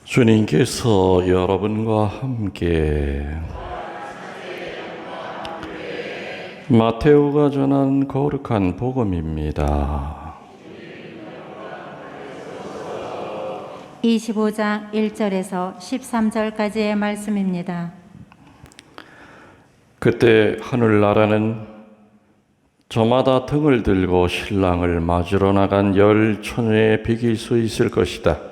주님께서 여러분과 함께 마테오가 전한 거룩한 복음입니다. 25장 1절에서 13절까지의 말씀입니다. 그때 하늘나라는 저마다 등을 들고 신랑을 맞으러 나간 10처녀에 비길 수 있을 것이다.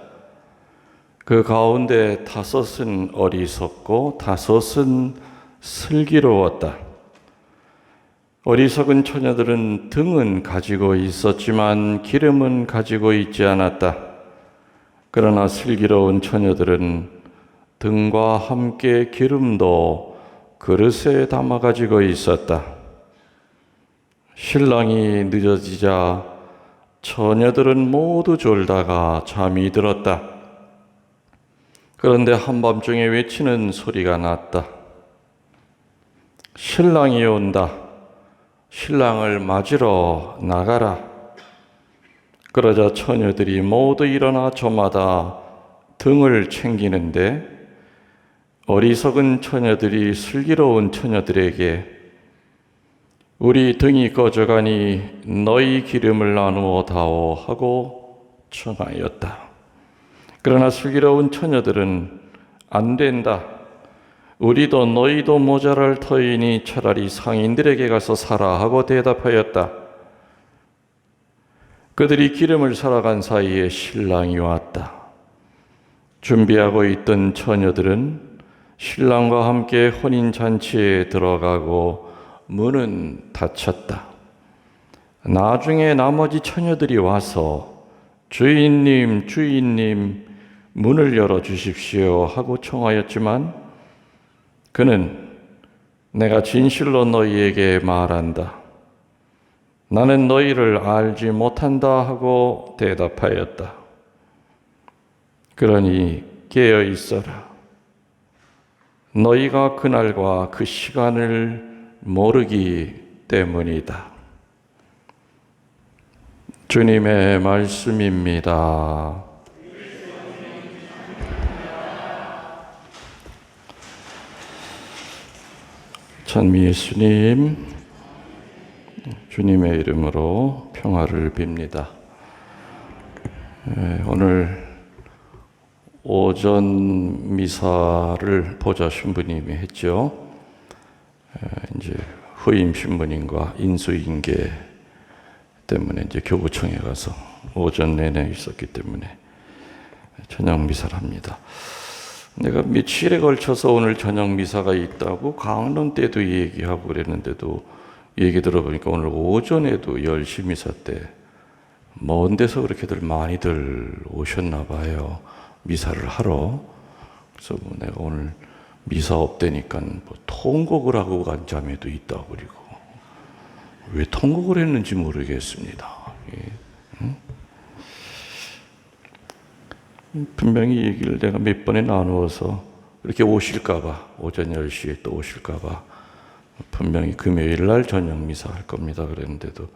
그 가운데 5은 어리석고 5은 슬기로웠다. 어리석은 처녀들은 등은 가지고 있었지만 기름은 가지고 있지 않았다. 그러나 슬기로운 처녀들은 등과 함께 기름도 그릇에 담아 가지고 있었다. 신랑이 늦어지자 처녀들은 모두 졸다가 잠이 들었다. 그런데 한밤중에 외치는 소리가 났다. 신랑이 온다. 신랑을 맞으러 나가라. 그러자 처녀들이 모두 일어나 저마다 등을 챙기는데 어리석은 처녀들이 슬기로운 처녀들에게 우리 등이 꺼져가니 너희 기름을 나누어 다오 하고 청하였다. 그러나 슬기로운 처녀들은 안 된다. 우리도 너희도 모자랄 터이니 차라리 상인들에게 가서 사라 하고 대답하였다. 그들이 기름을 사러 간 사이에 신랑이 왔다. 준비하고 있던 처녀들은 신랑과 함께 혼인잔치에 들어가고 문은 닫혔다. 나중에 나머지 처녀들이 와서 주인님, 주인님, 문을 열어주십시오 하고 청하였지만 그는 내가 진실로 너희에게 말한다. 나는 너희를 알지 못한다 하고 대답하였다. 그러니 깨어 있어라. 너희가 그날과 그 시간을 모르기 때문이다. 주님의 말씀입니다. 찬미 예수님, 주님의 이름으로 평화를 빕니다. 오늘 오전 미사를 보좌 신부님이 했죠. 이제 후임 신부님과 인수인계 때문에 이제 교구청에 가서 오전 내내 있었기 때문에 저녁 미사를 합니다. 내가 며칠에 걸쳐서 오늘 저녁 미사가 있다고 강론 때도 얘기하고 그랬는데도 얘기 들어보니까 오늘 오전에도 10시 미사 때 먼 데서 그렇게들 많이들 오셨나 봐요. 미사를 하러. 그래서 뭐 내가 오늘 미사 없대니까 뭐 통곡을 하고 간 자매도 있다고 그리고 왜 통곡을 했는지 모르겠습니다. 응? 분명히 얘기를 내가 몇 번에 나누어서 이렇게 오실까봐 오전 10시에 또 오실까봐 분명히 금요일 날 저녁 미사 할 겁니다 그랬는데도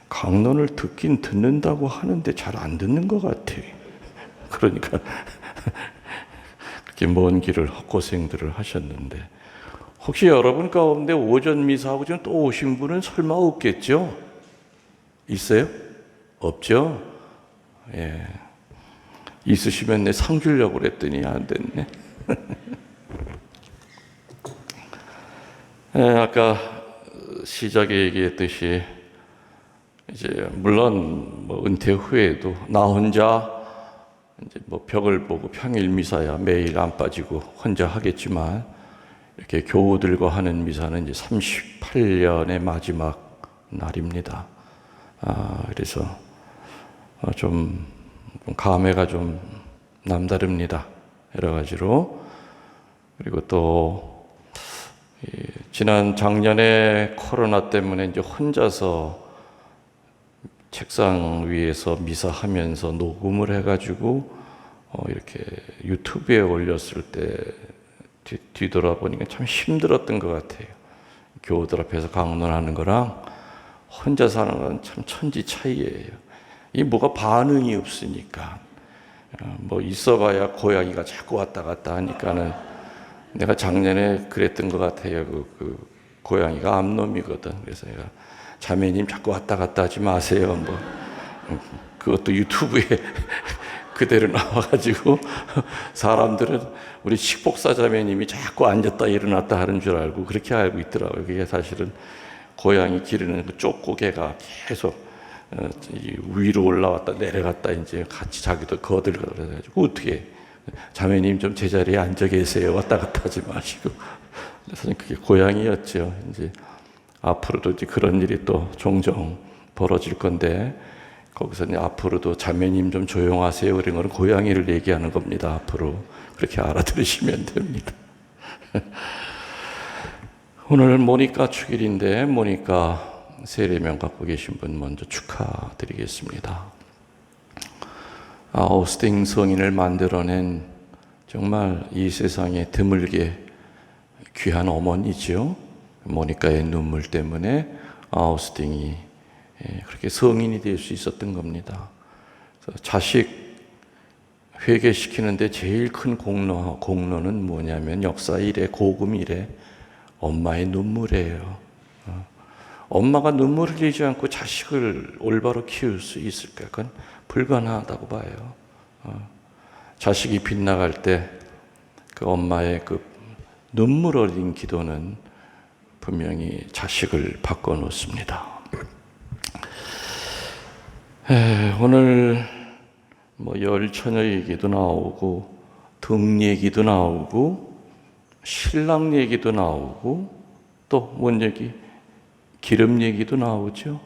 강론을 듣긴 듣는다고 하는데 잘 안 듣는 것 같아. 그러니까 그렇게 먼 길을 헛고생들을 하셨는데 혹시 여러분 가운데 오전 미사하고 지금 또 오신 분은 설마 없겠죠? 있어요? 없죠? 예. 있으시면 내 상 주려고 그랬더니 안 됐네. 아까 시작에 얘기했듯이 이제 물론 뭐 은퇴 후에도 나 혼자 이제 뭐 벽을 보고 평일 미사야 매일 안 빠지고 혼자 하겠지만 이렇게 교우들과 하는 미사는 이제 38년의 마지막 날입니다. 그래서 좀 감회가 좀 남다릅니다. 여러 가지로. 그리고 또 지난 작년에 코로나 때문에 이제 혼자서 책상 위에서 미사하면서 녹음을 해가지고 이렇게 유튜브에 올렸을 때 뒤돌아보니까 참 힘들었던 것 같아요. 교우들 앞에서 강론하는 거랑 혼자 사는 건 참 천지 차이예요. 이 뭐가 반응이 없으니까 뭐 있어봐야 고양이가 자꾸 왔다 갔다 하니까는 내가 작년에 그랬던 것 같아요. 그 고양이가 암놈이거든. 그래서 내가 자매님 자꾸 왔다 갔다 하지 마세요. 뭐 그것도 유튜브에 그대로 나와가지고 사람들은 우리 식복사 자매님이 자꾸 앉았다 일어났다 하는 줄 알고 그렇게 알고 있더라고요. 그게 사실은 고양이 기르는 그 쪽고개가 계속 위로 올라왔다 내려갔다 이제 같이 자기도 거들거려가지고 어떻게 자매님 좀 제자리에 앉아 계세요. 왔다 갔다 하지 마시고. 사실 그게 고양이였죠. 이제 앞으로도 이제 그런 일이 또 종종 벌어질 건데 거기서 이제 앞으로도 자매님 좀 조용하세요. 그런 거는 고양이를 얘기하는 겁니다. 앞으로 그렇게 알아들으시면 됩니다. 오늘 모니카 축일인데 모니카 세례명 갖고 계신 분 먼저 축하드리겠습니다. 아우스팅 성인을 만들어낸 정말 이 세상에 드물게 귀한 어머니죠. 모니카의 눈물 때문에 아우스팅이 그렇게 성인이 될 수 있었던 겁니다. 자식 회개시키는데 제일 큰 공로는 뭐냐면 역사 이래 고금 이래 엄마의 눈물이에요. 엄마가 눈물 흘리지 않고 자식을 올바로 키울 수 있을까? 그건 불가능하다고 봐요. 자식이 빗나갈 때 그 엄마의 그 눈물 어린 기도는 분명히 자식을 바꿔놓습니다. 오늘 뭐 열처녀 얘기도 나오고 등 얘기도 나오고 신랑 얘기도 나오고 또 뭔 얘기? 기름 얘기도 나오죠.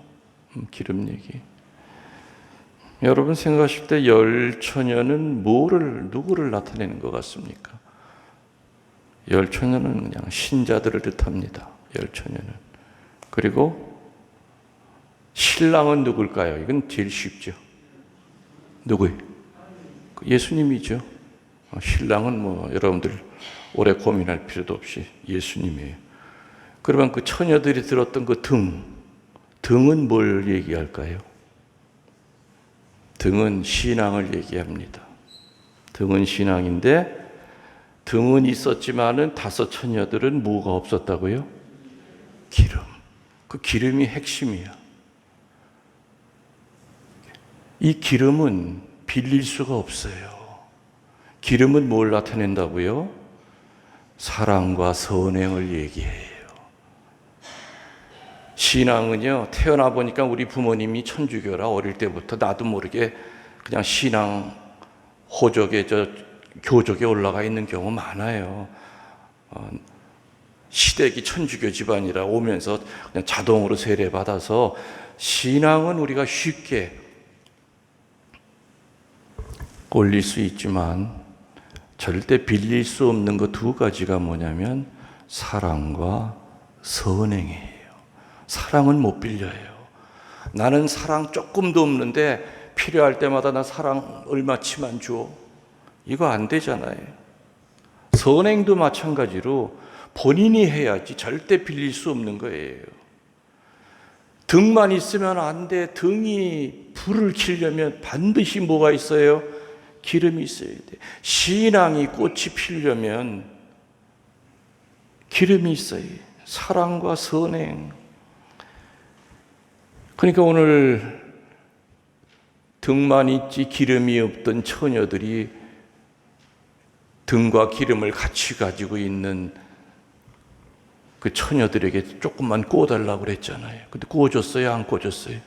기름 얘기. 여러분 생각하실 때 열처녀는 누구를 나타내는 것 같습니까? 열처녀는 그냥 신자들을 뜻합니다. 열처녀는. 그리고 신랑은 누굴까요? 이건 제일 쉽죠. 누구예요? 예수님이죠. 신랑은 뭐 여러분들 오래 고민할 필요도 없이 예수님이에요. 그러면 그 처녀들이 들었던 그 등은 뭘 얘기할까요? 등은 신앙을 얘기합니다. 등은 신앙인데 등은 있었지만은 5 처녀들은 뭐가 없었다고요? 기름. 그 기름이 핵심이야. 이 기름은 빌릴 수가 없어요. 기름은 뭘 나타낸다고요? 사랑과 선행을 얘기해요. 신앙은요, 태어나 보니까 우리 부모님이 천주교라 어릴 때부터 나도 모르게 그냥 신앙 교족에 올라가 있는 경우 많아요. 시댁이 천주교 집안이라 오면서 그냥 자동으로 세례받아서 신앙은 우리가 쉽게 올릴 수 있지만 절대 빌릴 수 없는 그 2가지가 뭐냐면 사랑과 선행이에요. 사랑은 못 빌려요. 나는 사랑 조금도 없는데 필요할 때마다 나 사랑 얼마치만 줘. 이거 안 되잖아요. 선행도 마찬가지로 본인이 해야지 절대 빌릴 수 없는 거예요. 등만 있으면 안 돼. 등이 불을 켜려면 반드시 뭐가 있어요? 기름이 있어야 돼. 신앙이 꽃이 피려면 기름이 있어야 돼. 사랑과 선행. 그러니까 오늘 등만 있지 기름이 없던 처녀들이 등과 기름을 같이 가지고 있는 그 처녀들에게 조금만 구워달라고 그랬잖아요. 근데 구워줬어요? 안 구워줬어요?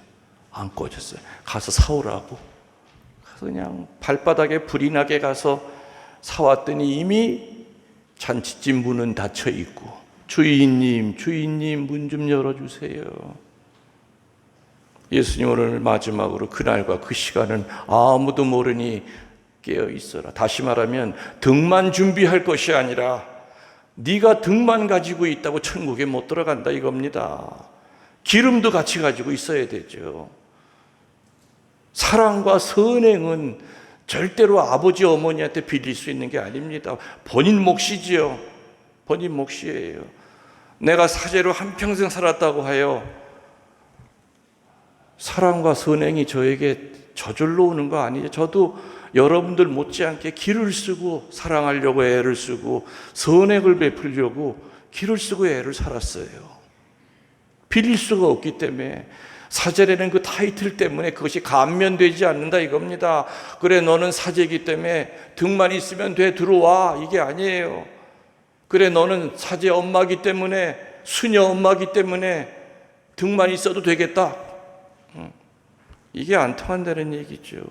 안 구워줬어요. 가서 사오라고. 그래서 그냥 발바닥에 불이 나게 가서 사왔더니 이미 잔치집 문은 닫혀 있고 주인님 문 좀 열어주세요. 예수님 오늘 마지막으로 그날과 그 시간은 아무도 모르니 깨어 있어라. 다시 말하면 등만 준비할 것이 아니라 네가 등만 가지고 있다고 천국에 못 들어간다 이겁니다. 기름도 같이 가지고 있어야 되죠. 사랑과 선행은 절대로 아버지 어머니한테 빌릴 수 있는 게 아닙니다. 본인 몫이지요. 본인 몫이에요. 내가 사제로 한평생 살았다고 하여 사랑과 선행이 저에게 저절로 오는 거 아니에요. 저도 여러분들 못지않게 기를 쓰고 사랑하려고 애를 쓰고 선행을 베풀려고 기를 쓰고 애를 살았어요. 빌릴 수가 없기 때문에 사제라는 그 타이틀 때문에 그것이 감면되지 않는다 이겁니다. 그래 너는 사제이기 때문에 등만 있으면 돼 들어와 이게 아니에요. 그래 너는 사제 엄마기 때문에 수녀 엄마기 때문에 등만 있어도 되겠다. 이게 안 통한다는 얘기죠.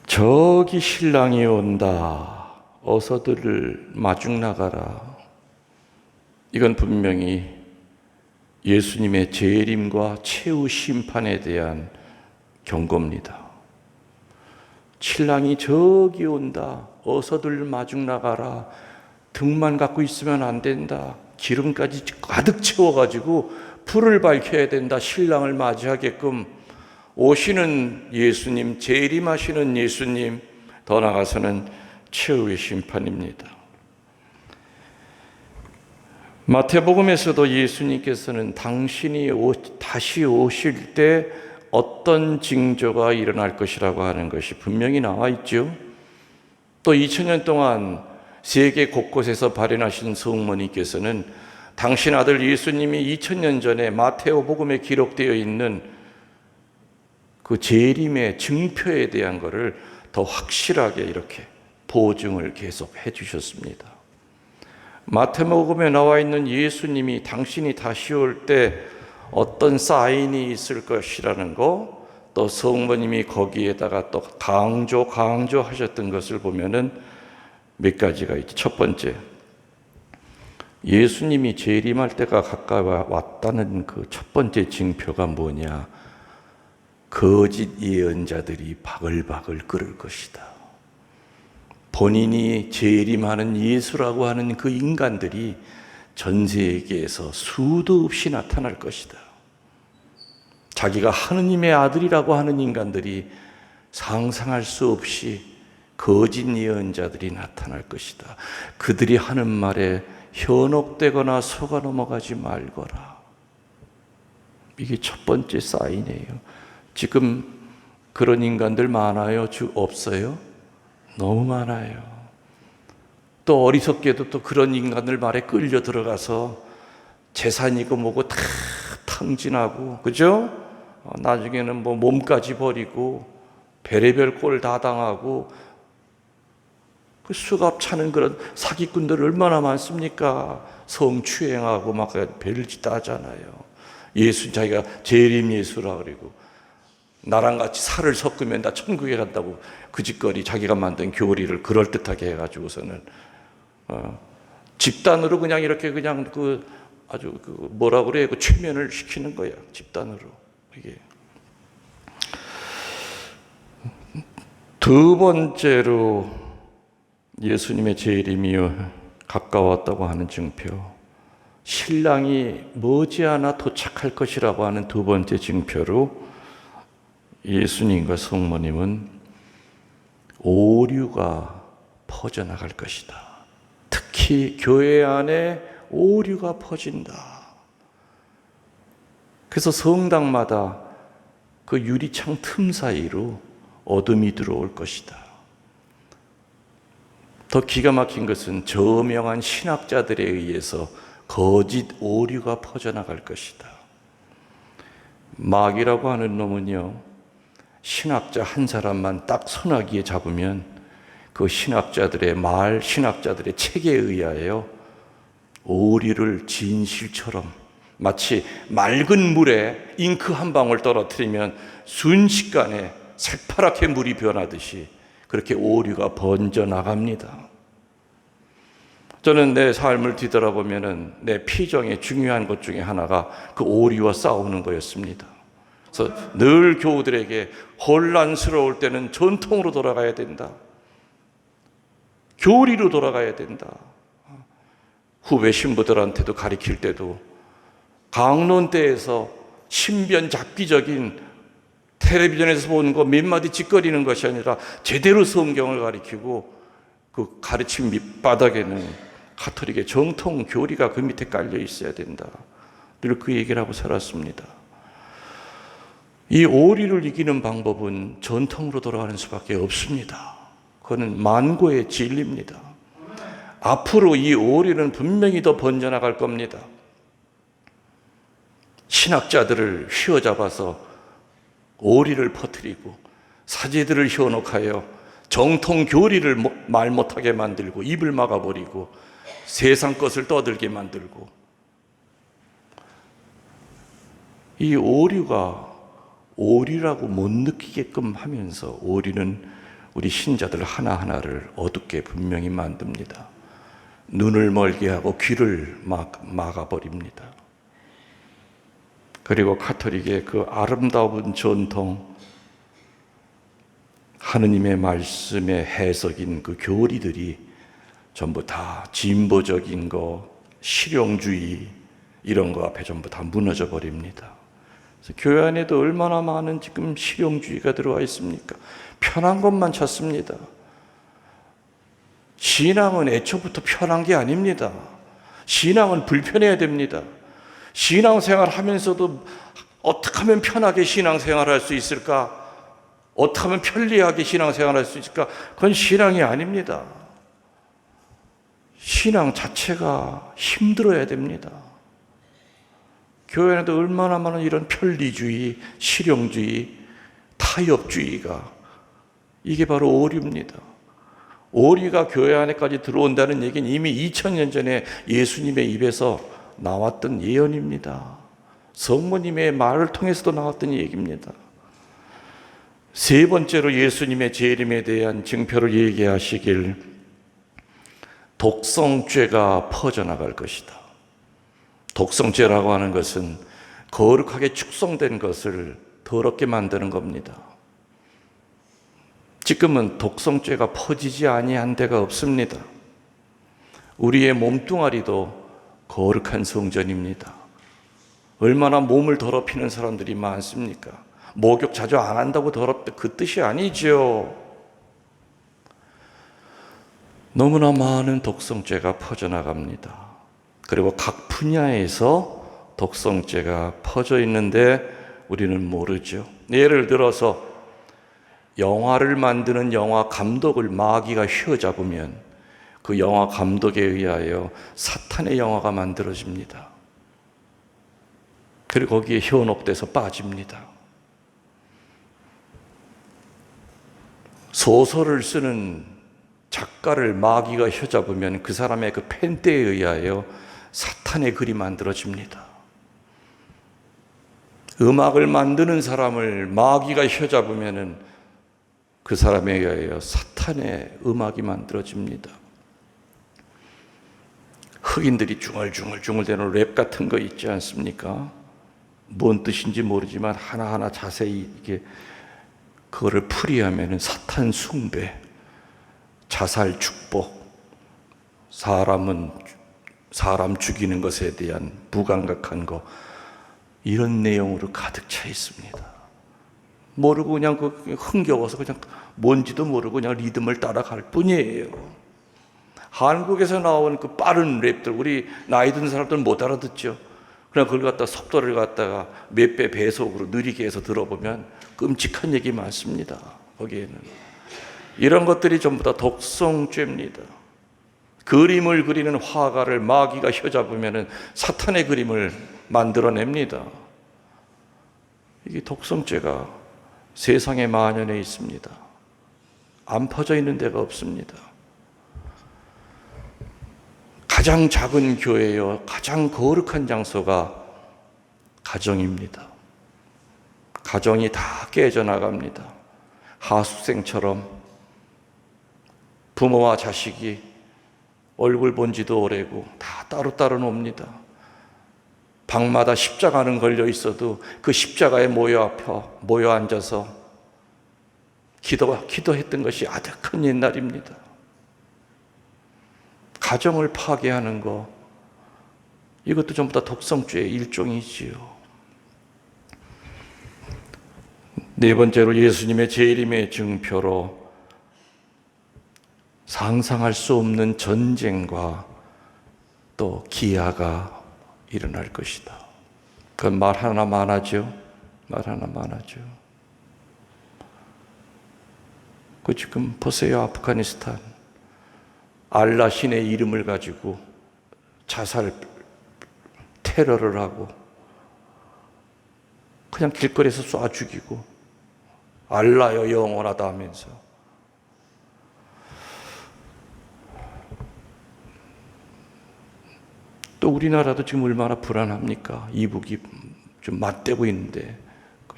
저기 신랑이 온다. 어서들 마중 나가라. 이건 분명히 예수님의 재림과 최후 심판에 대한 경고입니다. 신랑이 저기 온다. 어서들 마중 나가라. 등만 갖고 있으면 안 된다. 기름까지 가득 채워가지고 불을 밝혀야 된다. 신랑을 맞이하게끔 오시는 예수님, 재림하시는 예수님, 더 나아가서는 최후의 심판입니다. 마태복음에서도 예수님께서는 당신이 다시 오실 때 어떤 징조가 일어날 것이라고 하는 것이 분명히 나와 있죠. 또 2000년 동안 세계 곳곳에서 발현하신 성모님께서는 당신 아들 예수님이 2000년 전에 마태복음에 기록되어 있는 그 재림의 증표에 대한 것을 더 확실하게 이렇게 보증을 계속 해주셨습니다. 마태복음에 나와 있는 예수님이 당신이 다시 올 때 어떤 사인이 있을 것이라는 거, 또 성모님이 거기에다가 또 강조하셨던 것을 보면은 몇 가지가 있죠. 첫 번째, 예수님이 재림할 때가 가까이 왔다는 그 첫 번째 징표가 뭐냐? 거짓 예언자들이 바글바글 끓을 것이다. 본인이 재림하는 예수라고 하는 그 인간들이 전 세계에서 수도 없이 나타날 것이다. 자기가 하느님의 아들이라고 하는 인간들이 상상할 수 없이 거짓 예언자들이 나타날 것이다. 그들이 하는 말에 현혹되거나 속아 넘어가지 말거라. 이게 첫 번째 사인이에요. 지금 그런 인간들 많아요? 없어요? 너무 많아요. 또 어리석게도 또 그런 인간들 말에 끌려 들어가서 재산이고 뭐고 다 탕진하고, 그죠? 나중에는 뭐 몸까지 버리고 별의별 꼴 다 당하고, 그 수갑 차는 그런 사기꾼들 얼마나 많습니까? 성추행하고 막 별짓 다 하잖아요. 예수, 자기가 재림 예수라 그러고 나랑 같이 살을 섞으면 나 천국에 간다고 그 짓거리 자기가 만든 교리를 그럴듯하게 해가지고서는 집단으로 그냥 이렇게 그냥 그 아주 그 뭐라 그래요? 그 최면을 시키는 거야. 집단으로. 이게 두 번째로 예수님의 재림이 가까웠다고 하는 증표, 신랑이 머지않아 도착할 것이라고 하는 두 번째 증표로 예수님과 성모님은 오류가 퍼져나갈 것이다. 특히 교회 안에 오류가 퍼진다. 그래서 성당마다 그 유리창 틈 사이로 어둠이 들어올 것이다. 더 기가 막힌 것은 저명한 신학자들에 의해서 거짓 오류가 퍼져나갈 것이다. 마귀라고 하는 놈은요, 신학자 한 사람만 딱 손아귀에 잡으면 그 신학자들의 말, 신학자들의 책에 의하여 오류를 진실처럼 마치 맑은 물에 잉크 한 방울 떨어뜨리면 순식간에 새파랗게 물이 변하듯이 그렇게 오류가 번져나갑니다. 저는 내 삶을 뒤돌아보면 내 피정의 중요한 것 중에 하나가 그 오류와 싸우는 거였습니다. 그래서 늘 교우들에게 혼란스러울 때는 전통으로 돌아가야 된다. 교리로 돌아가야 된다. 후배 신부들한테도 가르칠 때도 강론 때에서 신변 잡기적인 텔레비전에서 보는 거 몇 마디 짓거리는 것이 아니라 제대로 성경을 가르치고 그 가르침 밑바닥에는 가톨릭의 정통 교리가 그 밑에 깔려 있어야 된다. 늘 그 얘기를 하고 살았습니다. 이 오리를 이기는 방법은 전통으로 돌아가는 수밖에 없습니다. 그거는 만고의 진리입니다. 앞으로 이 오리는 분명히 더 번져나갈 겁니다. 신학자들을 휘어잡아서 오리를 퍼뜨리고 사제들을 휘어놓하여 정통 교리를 말 못하게 만들고 입을 막아버리고 세상 것을 떠들게 만들고, 이 오류가 오리라고 못 느끼게끔 하면서 오리는 우리 신자들 하나하나를 어둡게 분명히 만듭니다. 눈을 멀게 하고 귀를 막아버립니다. 그리고 가톨릭의 그 아름다운 전통, 하느님의 말씀의 해석인 그 교리들이 전부 다 진보적인 거, 실용주의 이런 거 앞에 전부 다 무너져 버립니다. 그래서 교회 안에도 얼마나 많은 지금 실용주의가 들어와 있습니까? 편한 것만 찾습니다. 신앙은 애초부터 편한 게 아닙니다. 신앙은 불편해야 됩니다. 신앙생활 하면서도 어떻게 하면 편하게 신앙생활 할 수 있을까? 어떻게 하면 편리하게 신앙생활 할 수 있을까? 그건 신앙이 아닙니다. 신앙 자체가 힘들어야 됩니다. 교회 안에도 얼마나 많은 이런 편리주의, 실용주의, 타협주의가, 이게 바로 오류입니다. 오리가 교회 안에까지 들어온다는 얘기는 이미 2000년 전에 예수님의 입에서 나왔던 예언입니다. 성모님의 말을 통해서도 나왔던 얘기입니다. 세 번째로 예수님의 재림에 대한 증표를 얘기하시길, 독성죄가 퍼져나갈 것이다. 독성죄라고 하는 것은 거룩하게 축성된 것을 더럽게 만드는 겁니다. 지금은 독성죄가 퍼지지 아니한 데가 없습니다. 우리의 몸뚱아리도 거룩한 성전입니다. 얼마나 몸을 더럽히는 사람들이 많습니까? 목욕 자주 안 한다고 더럽다, 그 뜻이 아니죠. 너무나 많은 독성죄가 퍼져나갑니다. 그리고 각 분야에서 독성죄가 퍼져 있는데 우리는 모르죠. 예를 들어서 영화를 만드는 영화 감독을 마귀가 휘어잡으면 그 영화 감독에 의하여 사탄의 영화가 만들어집니다. 그리고 거기에 현혹돼서 빠집니다. 소설을 쓰는 작가를 마귀가 휘어잡으면 그 사람의 그 펜대에 의하여 사탄의 글이 만들어집니다. 음악을 만드는 사람을 마귀가 휘어잡으면 그 사람에 의하여 사탄의 음악이 만들어집니다. 흑인들이 중얼중얼대는 랩 같은 거 있지 않습니까? 뭔 뜻인지 모르지만 하나하나 자세히 이게 그거를 풀이하면은 사탄 숭배, 자살 축복, 사람 죽이는 것에 대한 무감각한 거, 이런 내용으로 가득 차 있습니다. 모르고 그냥 흥겨워서 그냥 뭔지도 모르고 그냥 리듬을 따라갈 뿐이에요. 한국에서 나온 그 빠른 랩들, 우리 나이 든 사람들은 못 알아듣죠. 그냥 그걸 갖다 속도를 갖다가 몇 배 배속으로 느리게 해서 들어보면 끔찍한 얘기 많습니다. 거기에는 이런 것들이 전부 다 독성죄입니다. 그림을 그리는 화가를 마귀가 휘어잡으면 사탄의 그림을 만들어냅니다. 이게 독성죄가 세상에 만연해 있습니다. 안 퍼져 있는 데가 없습니다. 가장 작은 교회요, 가장 거룩한 장소가 가정입니다. 가정이 다 깨져나갑니다. 하숙생처럼 부모와 자식이 얼굴 본 지도 오래고 다 따로따로 놉니다. 방마다 십자가는 걸려 있어도 그 십자가에 모여 앉아서 기도했던 것이 아득한 옛날입니다. 가정을 파괴하는 거, 이것도 전부 다 독성죄의 일종이지요. 네 번째로 예수님의 재림의 증표로 상상할 수 없는 전쟁과 또 기아가 일어날 것이다. 그건 말 하나만 하죠. 말 하나만 하죠. 그 지금 보세요. 아프가니스탄 알라 신의 이름을 가지고 자살 테러를 하고 그냥 길거리에서 쏴 죽이고 알라여 영원하다 하면서 또 우리나라도 지금 얼마나 불안합니까? 이북이 좀 맞대고 있는데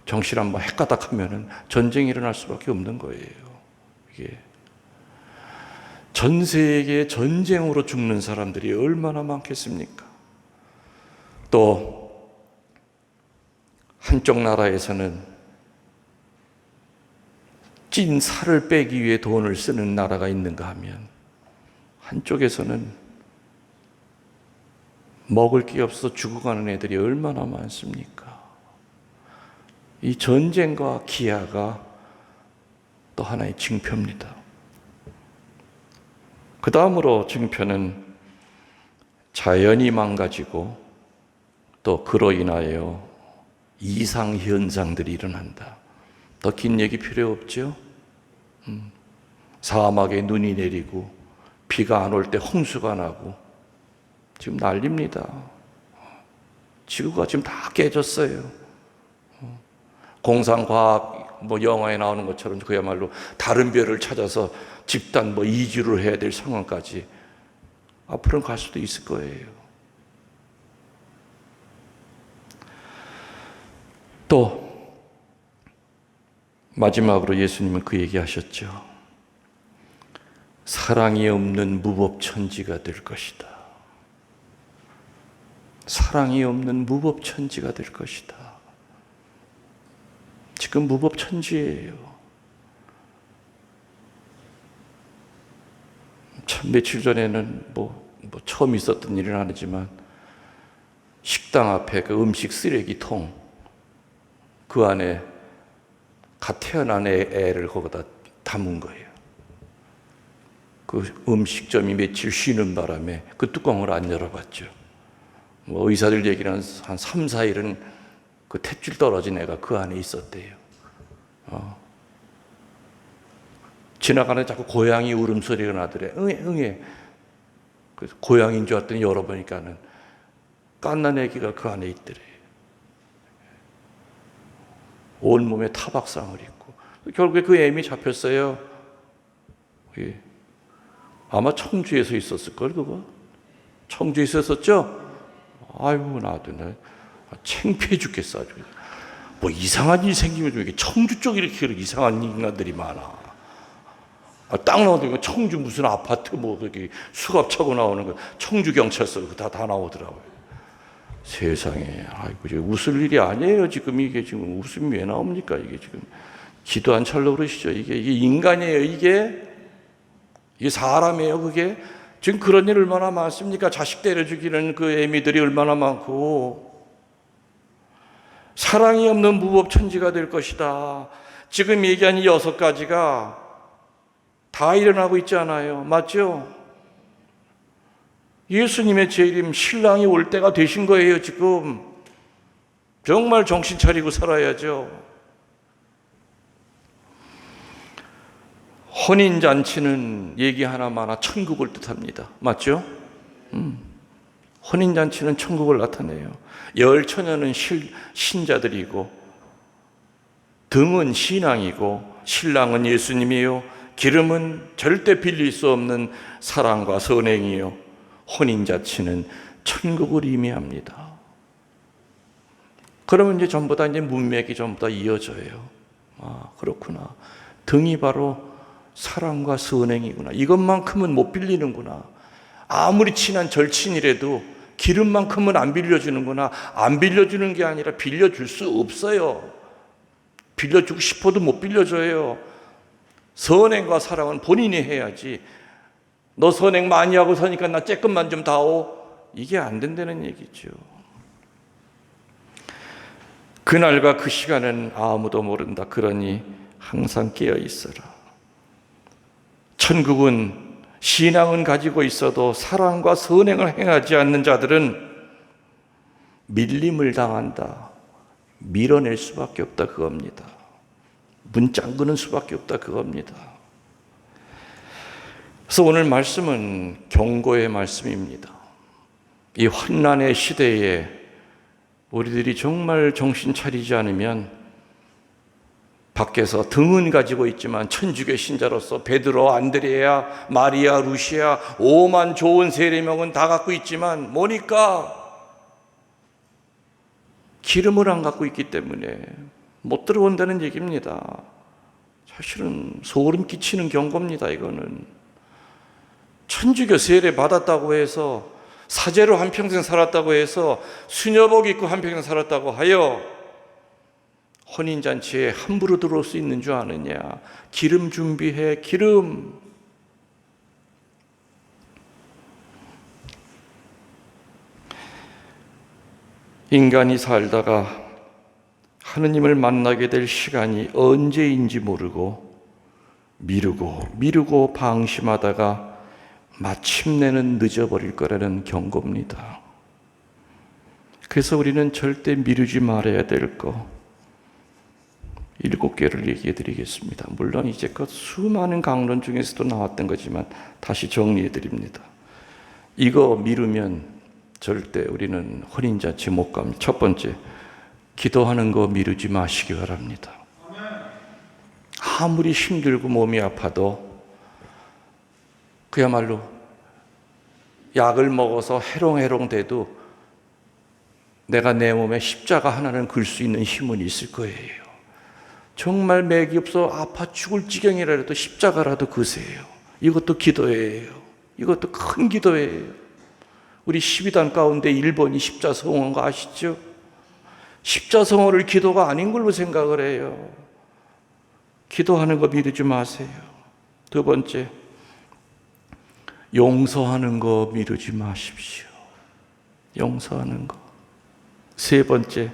정신 한번 헷가닥하면은 전쟁이 일어날 수밖에 없는 거예요. 이게 전 세계에 전쟁으로 죽는 사람들이 얼마나 많겠습니까? 또 한쪽 나라에서는 찐 살을 빼기 위해 돈을 쓰는 나라가 있는가 하면 한쪽에서는 먹을 게 없어서 죽어가는 애들이 얼마나 많습니까? 이 전쟁과 기아가 또 하나의 징표입니다. 그 다음으로 징표는 자연이 망가지고 또 그로 인하여 이상현상들이 일어난다. 더 긴 얘기 필요 없죠? 사막에 눈이 내리고 비가 안 올 때 홍수가 나고 지금 난립니다. 지구가 지금 다 깨졌어요. 공상과학 영화에 나오는 것처럼 그야말로 다른 별을 찾아서 집단 이주를 해야 될 상황까지 앞으로는 갈 수도 있을 거예요. 또 마지막으로 예수님은 그 얘기하셨죠. 사랑이 없는 무법천지가 될 것이다. 사랑이 없는 무법천지가 될 것이다. 지금 무법천지예요. 참 며칠 전에는 처음 있었던 일은 아니지만 식당 앞에 그 음식 쓰레기통 그 안에 갓 태어난 애를 거기다 담은 거예요. 그 음식점이 며칠 쉬는 바람에 그 뚜껑을 안 열어봤죠. 의사들 얘기는 한 3, 4일은 그 탯줄 떨어진 애가 그 안에 있었대요. 지나가는 자꾸 고양이 울음소리가 나더래. 응애. 그래서 고양이인 줄 알았더니 열어보니까는 갓난 애기가 그 안에 있더래. 온몸에 타박상을 입고. 결국에 그 애미 잡혔어요. 아마 청주에서 있었을걸, 그거? 청주에서 있었죠? 아이고, 나도 창피해 죽겠어, 아주. 이상한 일 생기면 좀 이렇게 청주 쪽에 이렇게 이상한 인간들이 많아. 딱 나오더니 청주 무슨 아파트 그렇게 수갑 차고 나오는 거 청주 경찰서 다 나오더라고요. 세상에, 아이고, 웃을 일이 아니에요. 지금 이게 지금 웃음이 왜 나옵니까? 이게 지금 기도 안 찰려 그러시죠? 이게 인간이에요. 이게 사람이에요. 그게 지금 그런 일 얼마나 많습니까? 자식 때려 죽이는 그 애미들이 얼마나 많고. 사랑이 없는 무법천지가 될 것이다. 지금 얘기한 이 6가지가 다 일어나고 있잖아요. 맞죠? 예수님의 재림, 신랑이 올 때가 되신 거예요. 지금 정말 정신 차리고 살아야죠. 혼인잔치는 얘기 하나마나 천국을 뜻합니다. 맞죠? 혼인잔치는 천국을 나타내요. 열처녀는 신자들이고 등은 신앙이고 신랑은 예수님이요 기름은 절대 빌릴 수 없는 사랑과 선행이요 혼인잔치는 천국을 의미합니다. 그러면 이제 전부 다 문맥이 전부 다 이어져요. 그렇구나. 등이 바로 사랑과 선행이구나. 이것만큼은 못 빌리는구나. 아무리 친한 절친이라도 기름만큼은 안 빌려주는구나. 안 빌려주는 게 아니라 빌려줄 수 없어요. 빌려주고 싶어도 못 빌려줘요. 선행과 사랑은 본인이 해야지. 너 선행 많이 하고 서니까 나 조금만 좀 다오. 이게 안 된다는 얘기죠. 그날과 그 시간은 아무도 모른다. 그러니 항상 깨어 있어라. 천국은 신앙은 가지고 있어도 사랑과 선행을 행하지 않는 자들은 밀림을 당한다. 밀어낼 수밖에 없다 그겁니다. 문 잠그는 수밖에 없다 그겁니다. 그래서 오늘 말씀은 경고의 말씀입니다. 이 환난의 시대에 우리들이 정말 정신 차리지 않으면 밖에서 등은 가지고 있지만 천주교 신자로서 베드로, 안드레아, 마리아, 루시아, 오만 좋은 세례명은 다 갖고 있지만 뭐니까 기름을 안 갖고 있기 때문에 못 들어온다는 얘기입니다. 사실은 소름 끼치는 경고입니다. 이거는 천주교 세례 받았다고 해서 사제로 한평생 살았다고 해서 수녀복 입고 한평생 살았다고 하여 혼인잔치에 함부로 들어올 수 있는 줄 아느냐. 기름 준비해, 기름. 인간이 살다가 하느님을 만나게 될 시간이 언제인지 모르고 미루고 방심하다가 마침내는 늦어버릴 거라는 경고입니다. 그래서 우리는 절대 미루지 말아야 될 거 7개를 얘기해 드리겠습니다. 물론 이제껏 수많은 강론 중에서도 나왔던 거지만 다시 정리해 드립니다. 이거 미루면 절대 우리는 혼인잔치 못 갑니다. 첫 번째, 기도하는 거 미루지 마시기 바랍니다. 아무리 힘들고 몸이 아파도 그야말로 약을 먹어서 해롱해롱 돼도 내가 내 몸에 십자가 하나는 글 수 있는 힘은 있을 거예요. 정말 맥이 없어 아파 죽을 지경이라도 십자가라도 그세요. 이것도 기도예요. 이것도 큰 기도예요. 우리 12단 가운데 1번이 십자성어인 거 아시죠? 십자성어를 기도가 아닌 걸로 생각을 해요. 기도하는 거 미루지 마세요. 두 번째, 용서하는 거 미루지 마십시오. 용서하는 거. 세 번째,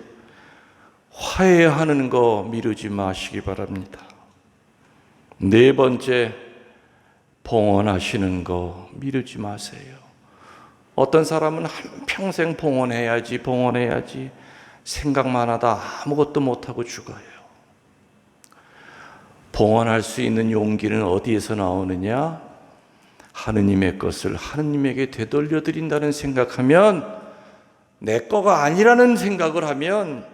화해하는 거 미루지 마시기 바랍니다. 네 번째, 봉헌하시는 거 미루지 마세요. 어떤 사람은 한평생 봉헌해야지 생각만 하다 아무것도 못하고 죽어요. 봉헌할 수 있는 용기는 어디에서 나오느냐? 하느님의 것을 하느님에게 되돌려 드린다는 생각하면, 내 거가 아니라는 생각을 하면,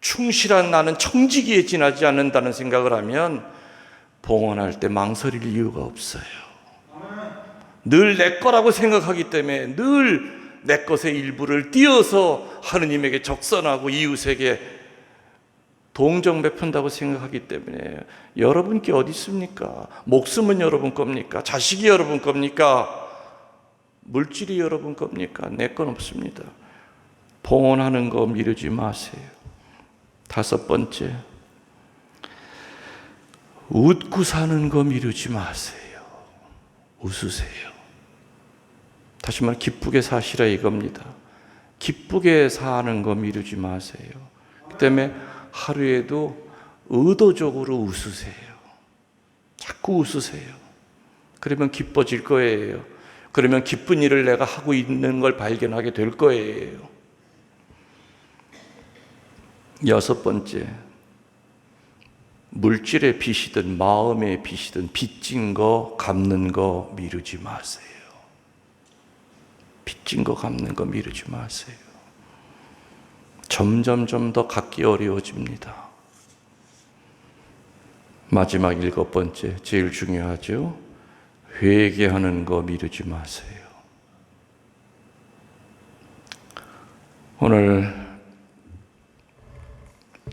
충실한 나는 청지기에 지나지 않는다는 생각을 하면 봉헌할 때 망설일 이유가 없어요. 늘 내 거라고 생각하기 때문에 늘 내 것의 일부를 띄어서 하느님에게 적선하고 이웃에게 동정 베푼다고 생각하기 때문에 여러분께 어디 있습니까? 목숨은 여러분 겁니까? 자식이 여러분 겁니까? 물질이 여러분 겁니까? 내 건 없습니다. 봉헌하는 거 미루지 마세요. 다섯 번째, 웃고 사는 거 미루지 마세요. 웃으세요. 다시 말해 기쁘게 사시라 이겁니다. 기쁘게 사는 거 미루지 마세요. 그 때문에 하루에도 의도적으로 웃으세요. 자꾸 웃으세요. 그러면 기뻐질 거예요. 그러면 기쁜 일을 내가 하고 있는 걸 발견하게 될 거예요. 여섯 번째, 물질의 빚이든 마음의 빚이든 빚진 거 갚는 거 미루지 마세요. 빚진 거 갚는 거 미루지 마세요. 점점 더 갚기 어려워집니다. 마지막 7번째, 제일 중요하죠. 회개하는 거 미루지 마세요. 오늘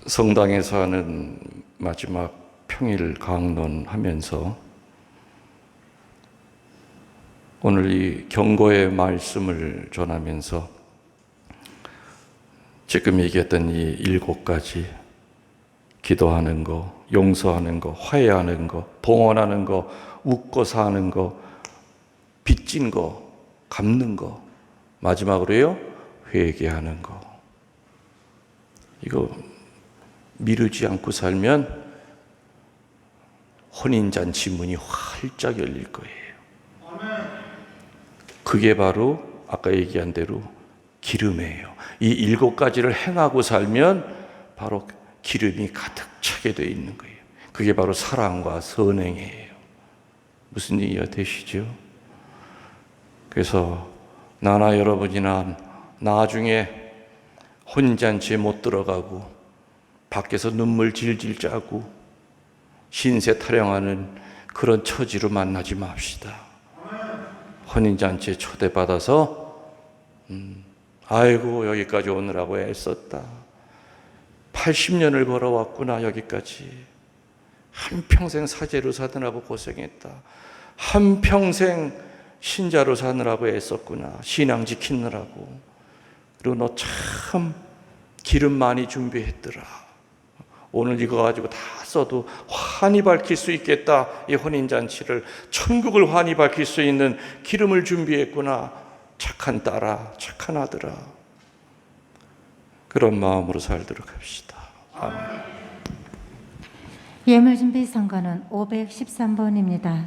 성당에서 하는 마지막 평일 강론하면서 오늘 이 경고의 말씀을 전하면서 지금 얘기했던 이 7가지 기도하는 거, 용서하는 거, 화해하는 거, 봉헌하는 거, 웃고 사는 거, 빚진 거, 갚는 거, 마지막으로요, 회개하는 거. 이거 미루지 않고 살면 혼인잔치 문이 활짝 열릴 거예요. 그게 바로 아까 얘기한 대로 기름이에요. 이 7가지를 행하고 살면 바로 기름이 가득 차게 되어 있는 거예요. 그게 바로 사랑과 선행이에요. 무슨 이해가 되시죠? 그래서 나나 여러분이나 나중에 혼인잔치에 못 들어가고 밖에서 눈물 질질 짜고 신세 타령하는 그런 처지로 만나지 맙시다. 혼인잔치에 초대받아서 아이고 여기까지 오느라고 애썼다. 80년을 걸어왔구나 여기까지. 한평생 사제로 사느라고 고생했다. 한평생 신자로 사느라고 애썼구나. 신앙 지키느라고. 그리고 너 참 기름 많이 준비했더라. 오늘 이거 가지고 다 써도 환히 밝힐 수 있겠다. 이 혼인잔치를 천국을 환히 밝힐 수 있는 기름을 준비했구나. 착한 딸아, 착한 아들아. 그런 마음으로 살도록 합시다. 아멘. 예물준비 선거는 513번입니다.